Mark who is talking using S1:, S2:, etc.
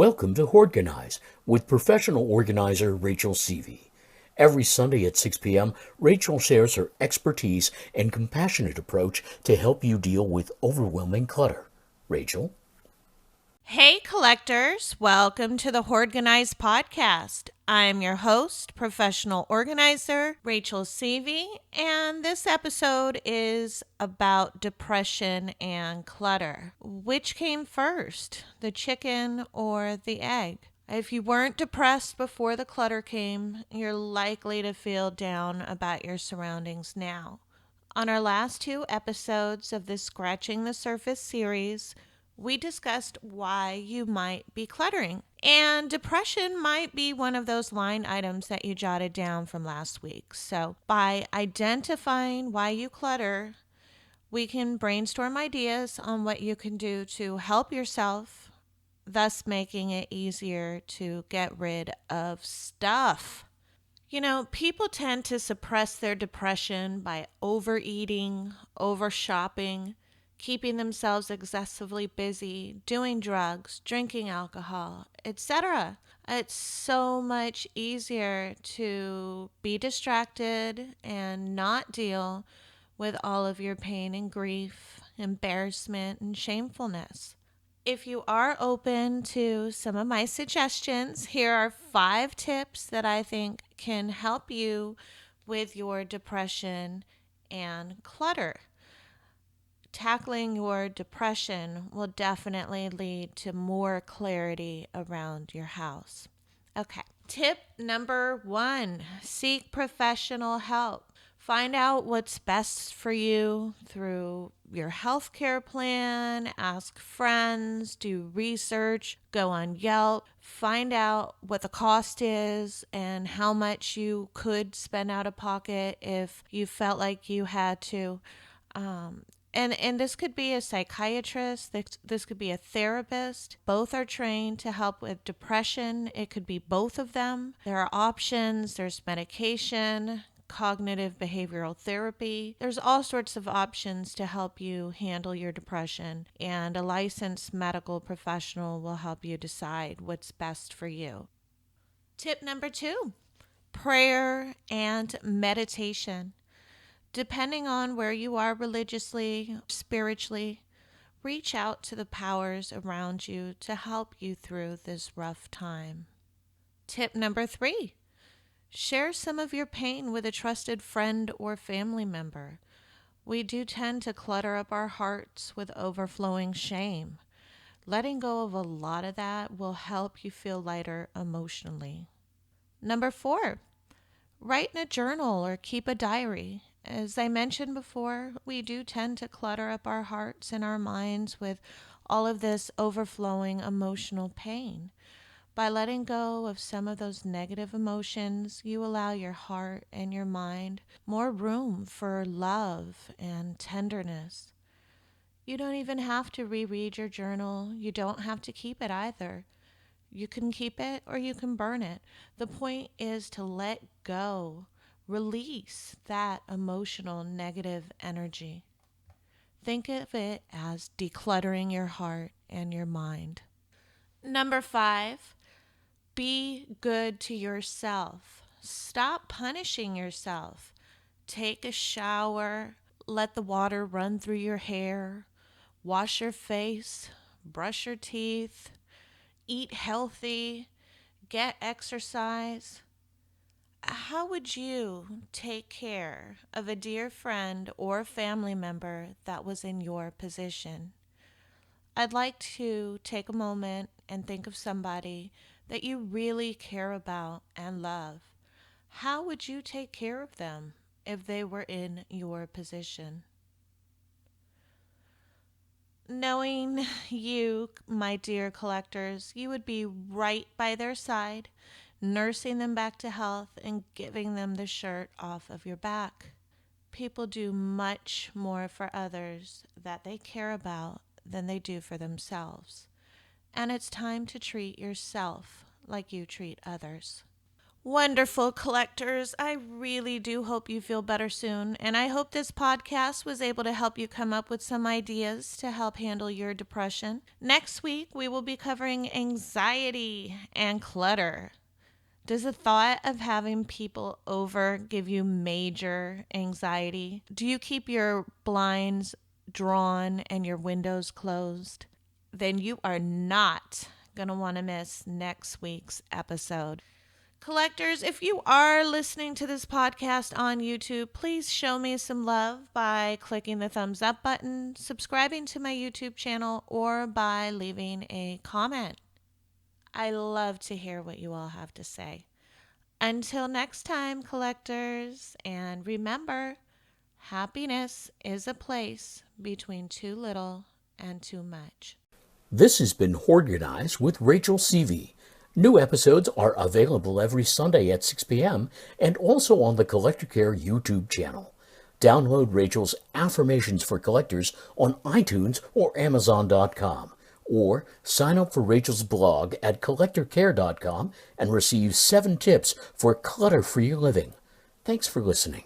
S1: Welcome to Hoardganize with professional organizer Rachel Seavey. Every Sunday at 6 p.m., Rachel shares her expertise and compassionate approach to help you deal with overwhelming clutter. Rachel?
S2: Hey, collectors. Welcome to the Hoardganize Podcast. I'm your host, professional organizer, Rachel Seavey, and this episode is about depression and clutter. Which came first, the chicken or the egg? If you weren't depressed before the clutter came, you're likely to feel down about your surroundings now. On our last two episodes of this Scratching the Surface series, we discussed why you might be cluttering. And depression might be one of those line items that you jotted down from last week. So, by identifying why you clutter, we can brainstorm ideas on what you can do to help yourself, thus making it easier to get rid of stuff. People tend to suppress their depression by overeating, over shopping, keeping themselves excessively busy, doing drugs, drinking alcohol, etc. It's so much easier to be distracted and not deal with all of your pain and grief, embarrassment, and shamefulness. If you are open to some of my suggestions, here are 5 tips that I think can help you with your depression and clutter. Tackling your depression will definitely lead to more clarity around your house. Okay. Tip number 1, seek professional help. Find out what's best for you through your healthcare plan, ask friends, do research, go on Yelp, find out what the cost is and how much you could spend out of pocket if you felt like you had to. And this could be a psychiatrist, this could be a therapist. Both are trained to help with depression. It could be both of them. There are options, there's medication, cognitive behavioral therapy. There's all sorts of options to help you handle your depression, and a licensed medical professional will help you decide what's best for you. Tip number 2, prayer and meditation. Depending on where you are religiously, spiritually, reach out to the powers around you to help you through this rough time. Tip number 3, share some of your pain with a trusted friend or family member. We do tend to clutter up our hearts with overflowing shame. Letting go of a lot of that will help you feel lighter emotionally. Number 4, write in a journal or keep a diary. As I mentioned before, we do tend to clutter up our hearts and our minds with all of this overflowing emotional pain. By letting go of some of those negative emotions, you allow your heart and your mind more room for love and tenderness. You don't even have to reread your journal. You don't have to keep it either. You can keep it or you can burn it. The point is to let go, release that emotional negative energy. Think of it as decluttering your heart and your mind. Number 5, be good to yourself. Stop punishing yourself. Take a shower, let the water run through your hair, wash your face, brush your teeth, eat healthy, get exercise. How would you take care of a dear friend or family member that was in your position? I'd like to take a moment and think of somebody that you really care about and love. How would you take care of them if they were in your position? Knowing you, my dear collectors, you would be right by their side, nursing them back to health and giving them the shirt off of your back. People do much more for others that they care about than they do for themselves. And it's time to treat yourself like you treat others. Wonderful collectors. I really do hope you feel better soon, and I hope this podcast was able to help you come up with some ideas to help handle your depression. Next week, we will be covering anxiety and clutter. Does the thought of having people over give you major anxiety? Do you keep your blinds drawn and your windows closed? Then you are not going to want to miss next week's episode. Collectors, if you are listening to this podcast on YouTube, please show me some love by clicking the thumbs up button, subscribing to my YouTube channel, or by leaving a comment. I love to hear what you all have to say. Until next time, collectors, and remember, happiness is a place between too little and too much.
S1: This has been Hoardganize with Rachel Seavey. New episodes are available every Sunday at 6 p.m. and also on the Collector Care YouTube channel. Download Rachel's Affirmations for Collectors on iTunes or Amazon.com, or sign up for Rachel's blog at collectorcare.com and receive 7 tips for clutter-free living. Thanks for listening.